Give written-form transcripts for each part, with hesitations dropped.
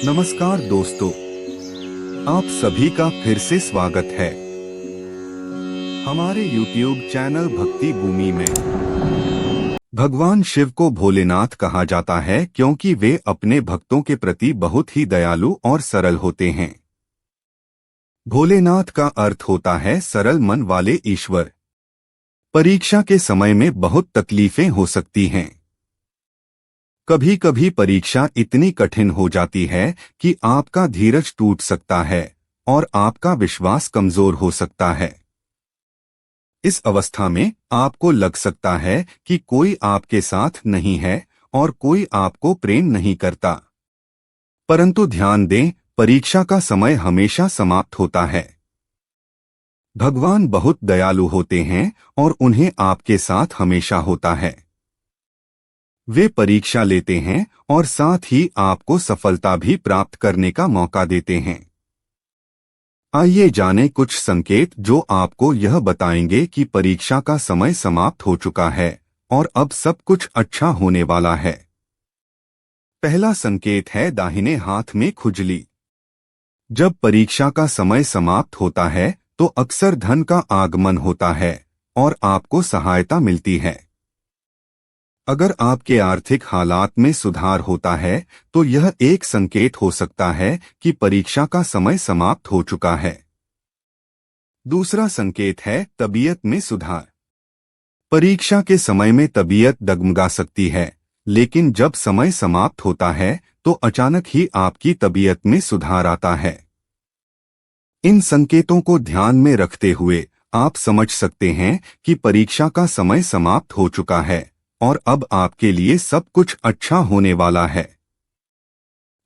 नमस्कार दोस्तों, आप सभी का फिर से स्वागत है हमारे YouTube चैनल भक्ति भूमि में। भगवान शिव को भोलेनाथ कहा जाता है क्योंकि वे अपने भक्तों के प्रति बहुत ही दयालु और सरल होते हैं। भोलेनाथ का अर्थ होता है सरल मन वाले ईश्वर। परीक्षा के समय में बहुत तकलीफें हो सकती हैं। कभी कभी परीक्षा इतनी कठिन हो जाती है कि आपका धीरज टूट सकता है और आपका विश्वास कमजोर हो सकता है। इस अवस्था में आपको लग सकता है कि कोई आपके साथ नहीं है और कोई आपको प्रेम नहीं करता। परंतु ध्यान दें, परीक्षा का समय हमेशा समाप्त होता है। भगवान बहुत दयालु होते हैं और उन्हें आपके साथ हमेशा होता है। वे परीक्षा लेते हैं और साथ ही आपको सफलता भी प्राप्त करने का मौका देते हैं। आइए जानें कुछ संकेत जो आपको यह बताएंगे कि परीक्षा का समय समाप्त हो चुका है और अब सब कुछ अच्छा होने वाला है। पहला संकेत है दाहिने हाथ में खुजली। जब परीक्षा का समय समाप्त होता है तो अक्सर धन का आगमन होता है और आपको सहायता मिलती है। अगर आपके आर्थिक हालात में सुधार होता है तो यह एक संकेत हो सकता है कि परीक्षा का समय समाप्त हो चुका है। दूसरा संकेत है तबीयत में सुधार। परीक्षा के समय में तबीयत डगमगा सकती है, लेकिन जब समय समाप्त होता है तो अचानक ही आपकी तबीयत में सुधार आता है। इन संकेतों को ध्यान में रखते हुए आप समझ सकते हैं कि परीक्षा का समय समाप्त हो चुका है और अब आपके लिए सब कुछ अच्छा होने वाला है।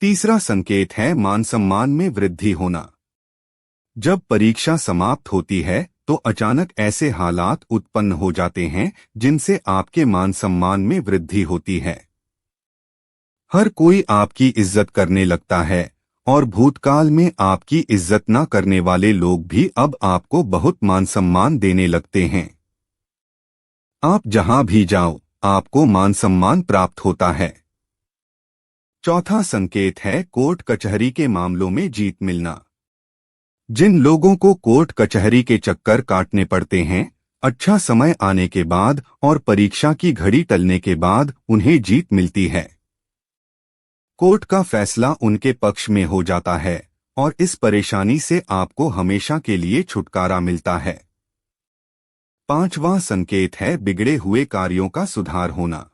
तीसरा संकेत है मान सम्मान में वृद्धि होना। जब परीक्षा समाप्त होती है तो अचानक ऐसे हालात उत्पन्न हो जाते हैं जिनसे आपके मान सम्मान में वृद्धि होती है। हर कोई आपकी इज्जत करने लगता है और भूतकाल में आपकी इज्जत न करने वाले लोग भी अब आपको बहुत मान सम्मान देने लगते हैं। आप जहां भी जाओ आपको मान सम्मान प्राप्त होता है। चौथा संकेत है कोर्ट कचहरी के मामलों में जीत मिलना। जिन लोगों को कोर्ट कचहरी के चक्कर काटने पड़ते हैं, अच्छा समय आने के बाद और परीक्षा की घड़ी टलने के बाद उन्हें जीत मिलती है। कोर्ट का फैसला उनके पक्ष में हो जाता है और इस परेशानी से आपको हमेशा के लिए छुटकारा मिलता है। पांचवां संकेत है बिगड़े हुए कार्यों का सुधार होना।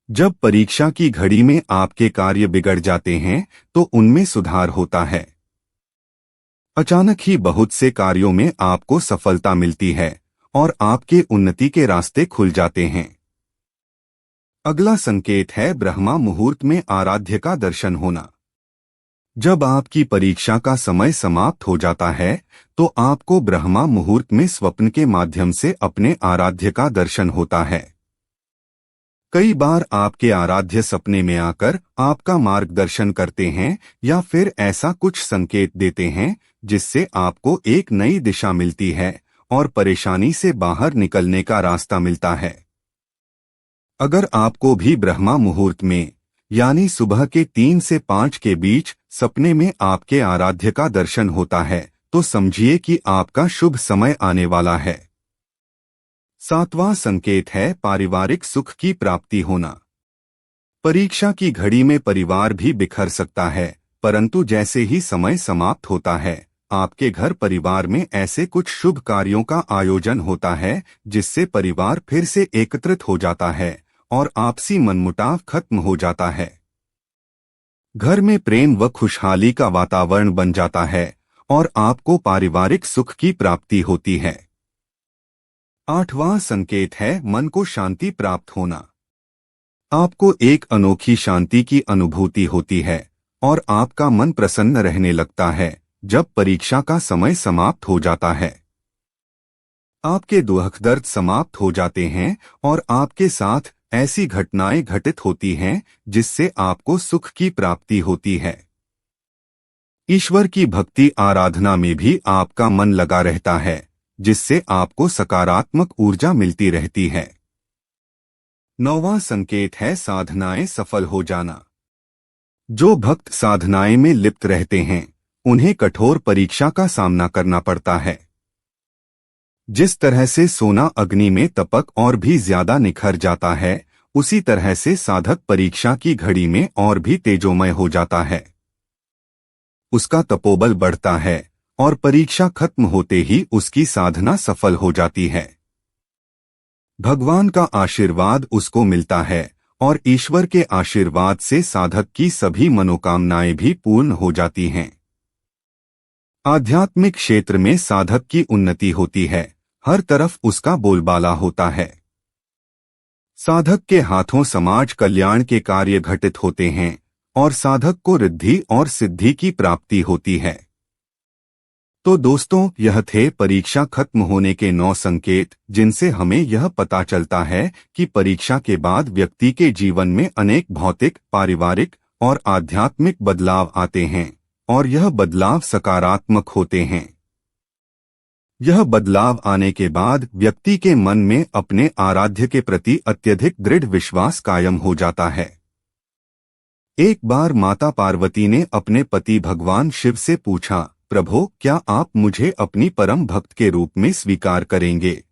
जब परीक्षा की घड़ी में आपके कार्य बिगड़ जाते हैं तो उनमें सुधार होता है। अचानक ही बहुत से कार्यों में आपको सफलता मिलती है और आपके उन्नति के रास्ते खुल जाते हैं। अगला संकेत है ब्रह्मा मुहूर्त में आराध्य का दर्शन होना। जब आपकी परीक्षा का समय समाप्त हो जाता है तो आपको ब्रह्मा मुहूर्त में स्वप्न के माध्यम से अपने आराध्य का दर्शन होता है। कई बार आपके आराध्य सपने में आकर आपका मार्गदर्शन करते हैं या फिर ऐसा कुछ संकेत देते हैं जिससे आपको एक नई दिशा मिलती है और परेशानी से बाहर निकलने का रास्ता मिलता है। अगर आपको भी ब्रह्मा मुहूर्त में यानी सुबह के 3 से 5 के बीच सपने में आपके आराध्य का दर्शन होता है तो समझिए कि आपका शुभ समय आने वाला है। सातवां संकेत है पारिवारिक सुख की प्राप्ति होना। परीक्षा की घड़ी में परिवार भी बिखर सकता है, परंतु जैसे ही समय समाप्त होता है आपके घर परिवार में ऐसे कुछ शुभ कार्यों का आयोजन होता है जिससे परिवार फिर से एकत्रित हो जाता है और आपसी मनमुटाव खत्म हो जाता है। घर में प्रेम व खुशहाली का वातावरण बन जाता है और आपको पारिवारिक सुख की प्राप्ति होती है। आठवां संकेत है मन को शांति प्राप्त होना। आपको एक अनोखी शांति की अनुभूति होती है और आपका मन प्रसन्न रहने लगता है जब परीक्षा का समय समाप्त हो जाता है। आपके दुख दर्द समाप्त हो जाते हैं और आपके साथ ऐसी घटनाएं घटित होती हैं जिससे आपको सुख की प्राप्ति होती है। ईश्वर की भक्ति आराधना में भी आपका मन लगा रहता है जिससे आपको सकारात्मक ऊर्जा मिलती रहती है। नौवां संकेत है साधनाएं सफल हो जाना। जो भक्त साधनाएं में लिप्त रहते हैं उन्हें कठोर परीक्षा का सामना करना पड़ता है। जिस तरह से सोना अग्नि में तपक और भी ज्यादा निखर जाता है, उसी तरह से साधक परीक्षा की घड़ी में और भी तेजोमय हो जाता है। उसका तपोबल बढ़ता है और परीक्षा खत्म होते ही उसकी साधना सफल हो जाती है। भगवान का आशीर्वाद उसको मिलता है और ईश्वर के आशीर्वाद से साधक की सभी मनोकामनाएं भी पूर्ण हो जाती हैं। आध्यात्मिक क्षेत्र में साधक की उन्नति होती है, हर तरफ उसका बोलबाला होता है। साधक के हाथों समाज कल्याण के कार्य घटित होते हैं और साधक को रिद्धि और सिद्धि की प्राप्ति होती है। तो दोस्तों, यह थे परीक्षा खत्म होने के 9 संकेत, जिनसे हमें यह पता चलता है कि परीक्षा के बाद व्यक्ति के जीवन में अनेक भौतिक, पारिवारिक और आध्यात्मिक बदलाव आते हैं और यह बदलाव सकारात्मक होते हैं। यह बदलाव आने के बाद व्यक्ति के मन में अपने आराध्य के प्रति अत्यधिक दृढ़ विश्वास कायम हो जाता है। एक बार माता पार्वती ने अपने पति भगवान शिव से पूछा, प्रभु, क्या आप मुझे अपनी परम भक्त के रूप में स्वीकार करेंगे?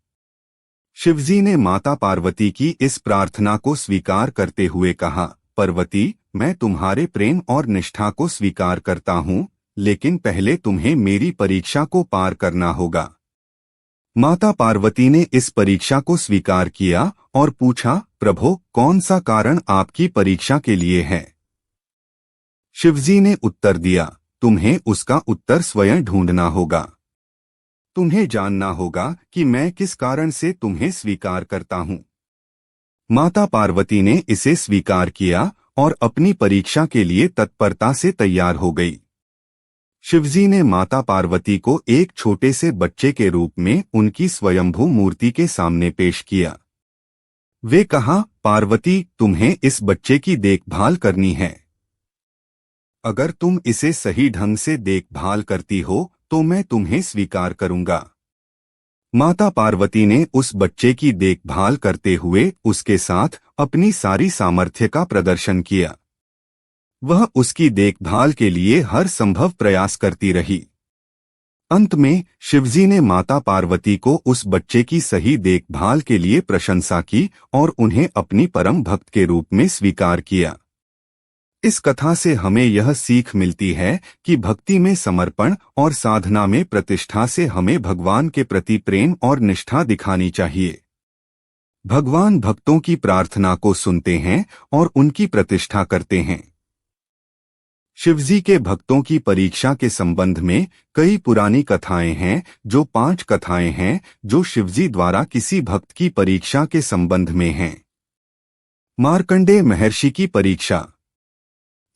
शिवजी ने माता पार्वती की इस प्रार्थना को स्वीकार करते हुए कहा, पार्वती, मैं तुम्हारे प्रेम और निष्ठा को स्वीकार करता हूँ, लेकिन पहले तुम्हें मेरी परीक्षा को पार करना होगा। माता पार्वती ने इस परीक्षा को स्वीकार किया और पूछा, प्रभु, कौन सा कारण आपकी परीक्षा के लिए है? शिवजी ने उत्तर दिया, तुम्हें उसका उत्तर स्वयं ढूंढना होगा। तुम्हें जानना होगा कि मैं किस कारण से तुम्हें स्वीकार करता हूँ। माता पार्वती ने इसे स्वीकार किया और अपनी परीक्षा के लिए तत्परता से तैयार हो गई। शिवजी ने माता पार्वती को एक छोटे से बच्चे के रूप में उनकी स्वयंभू मूर्ति के सामने पेश किया। वे कहा, पार्वती, तुम्हें इस बच्चे की देखभाल करनी है। अगर तुम इसे सही ढंग से देखभाल करती हो तो मैं तुम्हें स्वीकार करूंगा। माता पार्वती ने उस बच्चे की देखभाल करते हुए उसके साथ अपनी सारी सामर्थ्य का प्रदर्शन किया। वह उसकी देखभाल के लिए हर संभव प्रयास करती रही। अंत में शिवजी ने माता पार्वती को उस बच्चे की सही देखभाल के लिए प्रशंसा की और उन्हें अपनी परम भक्त के रूप में स्वीकार किया। इस कथा से हमें यह सीख मिलती है कि भक्ति में समर्पण और साधना में प्रतिष्ठा से हमें भगवान के प्रति प्रेम और निष्ठा दिखानी चाहिए। भगवान भक्तों की प्रार्थना को सुनते हैं और उनकी प्रतिष्ठा करते हैं। शिवजी के भक्तों की परीक्षा के संबंध में कई पुरानी कथाएं हैं, जो 5 कथाएं हैं जो शिवजी द्वारा किसी भक्त की परीक्षा के संबंध में हैं। मार्कंडेय महर्षि की परीक्षा।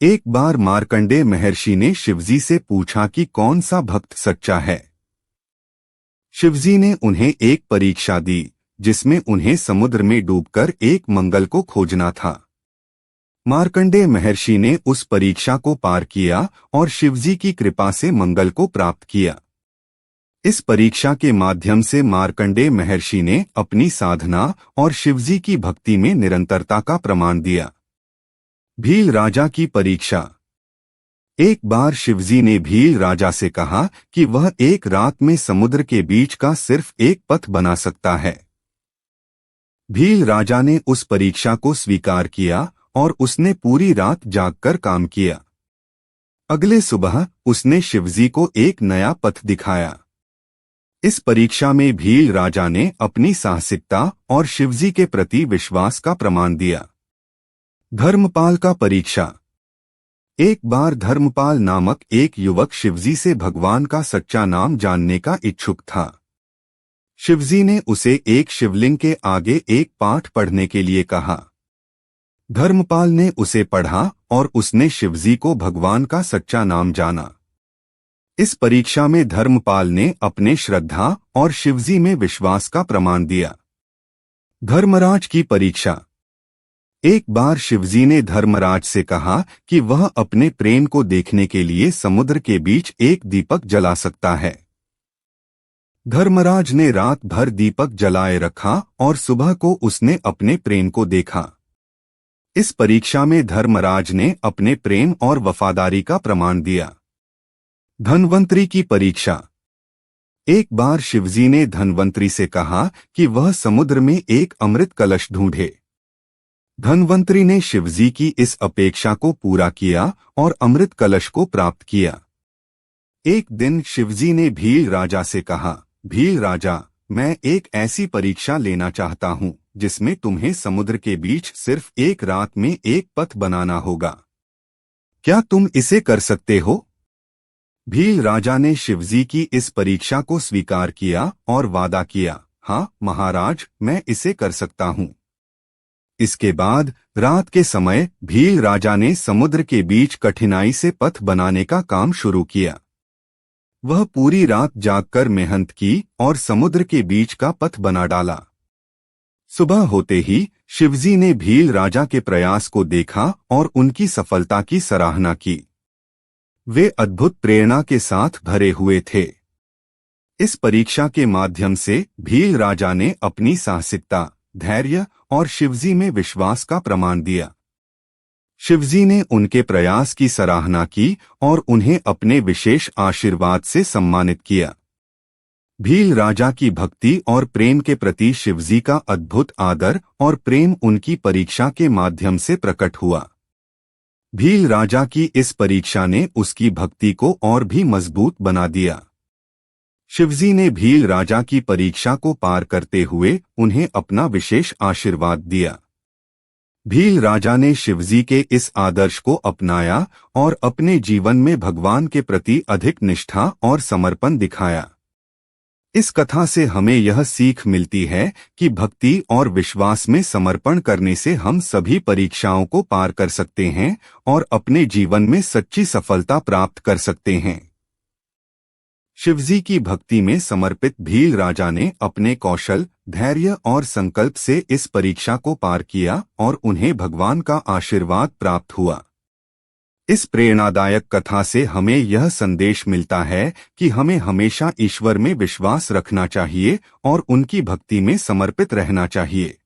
एक बार मार्कंडेय महर्षि ने शिवजी से पूछा कि कौन सा भक्त सच्चा है। शिवजी ने उन्हें एक परीक्षा दी जिसमें उन्हें समुद्र में डूबकर एक मंगल को खोजना था। मार्कंडेय महर्षि ने उस परीक्षा को पार किया और शिवजी की कृपा से मंगल को प्राप्त किया। इस परीक्षा के माध्यम से मार्कंडेय महर्षि ने अपनी साधना और शिवजी की भक्ति में निरंतरता का प्रमाण दिया। भील राजा की परीक्षा। एक बार शिवजी ने भील राजा से कहा कि वह एक रात में समुद्र के बीच का सिर्फ एक पथ बना सकता है। भील राजा ने उस परीक्षा को स्वीकार किया और उसने पूरी रात जागकर काम किया। अगले सुबह उसने शिवजी को एक नया पथ दिखाया। इस परीक्षा में भील राजा ने अपनी साहसिकता और शिवजी के प्रति विश्वास का प्रमाण दिया। धर्मपाल का परीक्षा। एक बार धर्मपाल नामक एक युवक शिवजी से भगवान का सच्चा नाम जानने का इच्छुक था। शिवजी ने उसे एक शिवलिंग के आगे एक पाठ पढ़ने के लिए कहा। धर्मपाल ने उसे पढ़ा और उसने शिवजी को भगवान का सच्चा नाम जाना। इस परीक्षा में धर्मपाल ने अपने श्रद्धा और शिवजी में विश्वास का प्रमाण दिया। धर्मराज की परीक्षा। एक बार शिवजी ने धर्मराज से कहा कि वह अपने प्रेम को देखने के लिए समुद्र के बीच एक दीपक जला सकता है। धर्मराज ने रात भर दीपक जलाए रखा और सुबह को उसने अपने प्रेम को देखा। इस परीक्षा में धर्मराज ने अपने प्रेम और वफादारी का प्रमाण दिया। धन्वंतरी की परीक्षा। एक बार शिवजी ने धन्वंतरी से कहा कि वह समुद्र में एक अमृत कलश ढूंढे। धन्वंतरी ने शिवजी की इस अपेक्षा को पूरा किया और अमृत कलश को प्राप्त किया। एक दिन शिवजी ने भील राजा से कहा, भील राजा, मैं एक ऐसी परीक्षा लेना चाहता हूँ जिसमें तुम्हें समुद्र के बीच सिर्फ एक रात में एक पथ बनाना होगा। क्या तुम इसे कर सकते हो? भील राजा ने शिवजी की इस परीक्षा को स्वीकार किया और वादा किया, हाँ महाराज, मैं इसे कर सकता हूँ। इसके बाद रात के समय भील राजा ने समुद्र के बीच कठिनाई से पथ बनाने का काम शुरू किया। वह पूरी रात जागकर मेहनत की और समुद्र के बीच का पथ बना डाला। सुबह होते ही शिवजी ने भील राजा के प्रयास को देखा और उनकी सफलता की सराहना की। वे अद्भुत प्रेरणा के साथ भरे हुए थे। इस परीक्षा के माध्यम से भील राजा ने अपनी साहसिकता, धैर्य और शिवजी में विश्वास का प्रमाण दिया। शिवजी ने उनके प्रयास की सराहना की और उन्हें अपने विशेष आशीर्वाद से सम्मानित किया। भील राजा की भक्ति और प्रेम के प्रति शिवजी का अद्भुत आदर और प्रेम उनकी परीक्षा के माध्यम से प्रकट हुआ। भील राजा की इस परीक्षा ने उसकी भक्ति को और भी मजबूत बना दिया। शिवजी ने भील राजा की परीक्षा को पार करते हुए उन्हें अपना विशेष आशीर्वाद दिया। भील राजा ने शिवजी के इस आदर्श को अपनाया और अपने जीवन में भगवान के प्रति अधिक निष्ठा और समर्पण दिखाया। इस कथा से हमें यह सीख मिलती है कि भक्ति और विश्वास में समर्पण करने से हम सभी परीक्षाओं को पार कर सकते हैं और अपने जीवन में सच्ची सफलता प्राप्त कर सकते हैं। शिवजी की भक्ति में समर्पित भील राजा ने अपने कौशल, धैर्य और संकल्प से इस परीक्षा को पार किया और उन्हें भगवान का आशीर्वाद प्राप्त हुआ। इस प्रेरणादायक कथा से हमें यह संदेश मिलता है कि हमें हमेशा ईश्वर में विश्वास रखना चाहिए और उनकी भक्ति में समर्पित रहना चाहिए।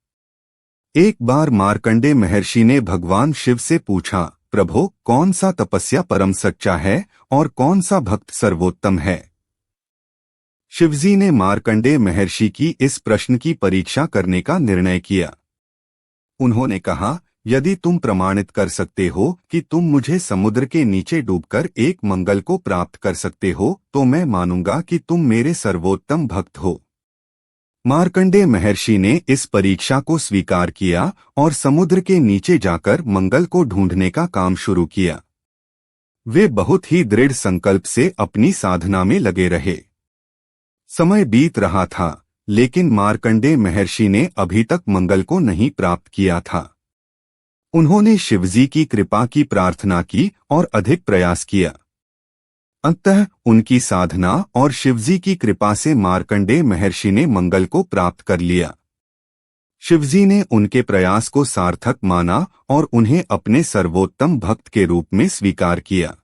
एक बार मार्कंडेय महर्षि ने भगवान शिव से पूछा, प्रभु, कौन सा तपस्या परम सच्चा है और कौन सा भक्त सर्वोत्तम है? शिवजी ने मार्कंडेय महर्षि की इस प्रश्न की परीक्षा करने का निर्णय किया। उन्होंने कहा, यदि तुम प्रमाणित कर सकते हो कि तुम मुझे समुद्र के नीचे डूबकर एक मंगल को प्राप्त कर सकते हो, तो मैं मानूंगा कि तुम मेरे सर्वोत्तम भक्त हो। मार्कंडेय महर्षि ने इस परीक्षा को स्वीकार किया और समुद्र के नीचे जाकर मंगल को ढूंढने का काम शुरू किया। वे बहुत ही दृढ़ संकल्प से अपनी साधना में लगे रहे। समय बीत रहा था, लेकिन मार्कंडेय महर्षि ने अभी तक मंगल को नहीं प्राप्त किया था। उन्होंने शिवजी की कृपा की प्रार्थना की और अधिक प्रयास किया। अंततः उनकी साधना और शिवजी की कृपा से मार्कंडेय महर्षि ने मंगल को प्राप्त कर लिया। शिवजी ने उनके प्रयास को सार्थक माना और उन्हें अपने सर्वोत्तम भक्त के रूप में स्वीकार किया।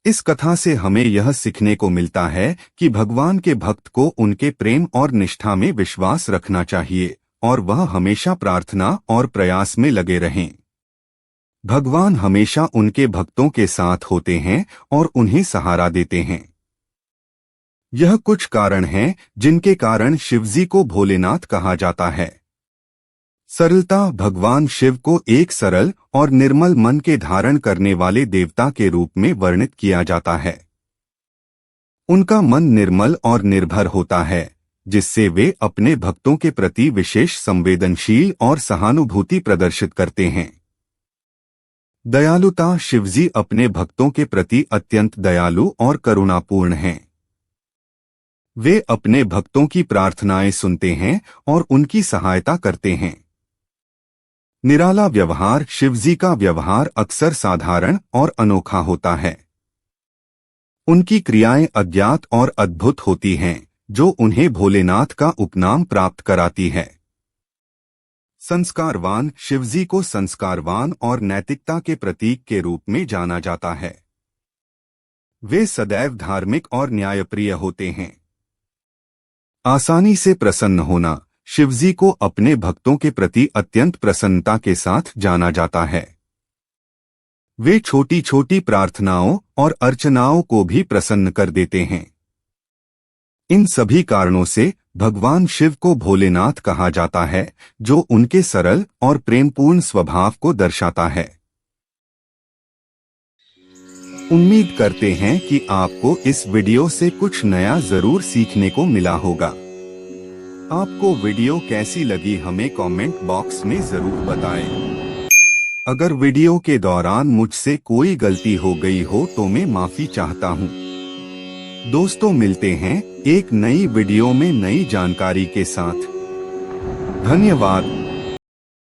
इस कथा से हमें यह सीखने को मिलता है कि भगवान के भक्त को उनके प्रेम और निष्ठा में विश्वास रखना चाहिए और वह हमेशा प्रार्थना और प्रयास में लगे रहें। भगवान हमेशा उनके भक्तों के साथ होते हैं और उन्हें सहारा देते हैं। यह कुछ कारण हैं जिनके कारण शिवजी को भोलेनाथ कहा जाता है। सरलता। भगवान शिव को एक सरल और निर्मल मन के धारण करने वाले देवता के रूप में वर्णित किया जाता है। उनका मन निर्मल और निर्भर होता है, जिससे वे अपने भक्तों के प्रति विशेष संवेदनशील और सहानुभूति प्रदर्शित करते हैं। दयालुता। शिवजी अपने भक्तों के प्रति अत्यंत दयालु और करुणापूर्ण हैं। वे अपने भक्तों की प्रार्थनाएं सुनते हैं और उनकी सहायता करते हैं। निराला व्यवहार। शिवजी का व्यवहार अक्सर साधारण और अनोखा होता है। उनकी क्रियाएं अज्ञात और अद्भुत होती हैं, जो उन्हें भोलेनाथ का उपनाम प्राप्त कराती है। संस्कारवान। शिवजी को संस्कारवान और नैतिकता के प्रतीक के रूप में जाना जाता है। वे सदैव धार्मिक और न्यायप्रिय होते हैं। आसानी से प्रसन्न होना। शिवजी को अपने भक्तों के प्रति अत्यंत प्रसन्नता के साथ जाना जाता है। वे छोटी छोटी प्रार्थनाओं और अर्चनाओं को भी प्रसन्न कर देते हैं। इन सभी कारणों से भगवान शिव को भोलेनाथ कहा जाता है, जो उनके सरल और प्रेमपूर्ण स्वभाव को दर्शाता है। उम्मीद करते हैं कि आपको इस वीडियो से कुछ नया जरूर सीखने को मिला होगा। आपको वीडियो कैसी लगी हमें कमेंट बॉक्स में जरूर बताएं। अगर वीडियो के दौरान मुझसे कोई गलती हो गई हो तो मैं माफी चाहता हूँ। दोस्तों, मिलते हैं एक नई वीडियो में नई जानकारी के साथ। धन्यवाद।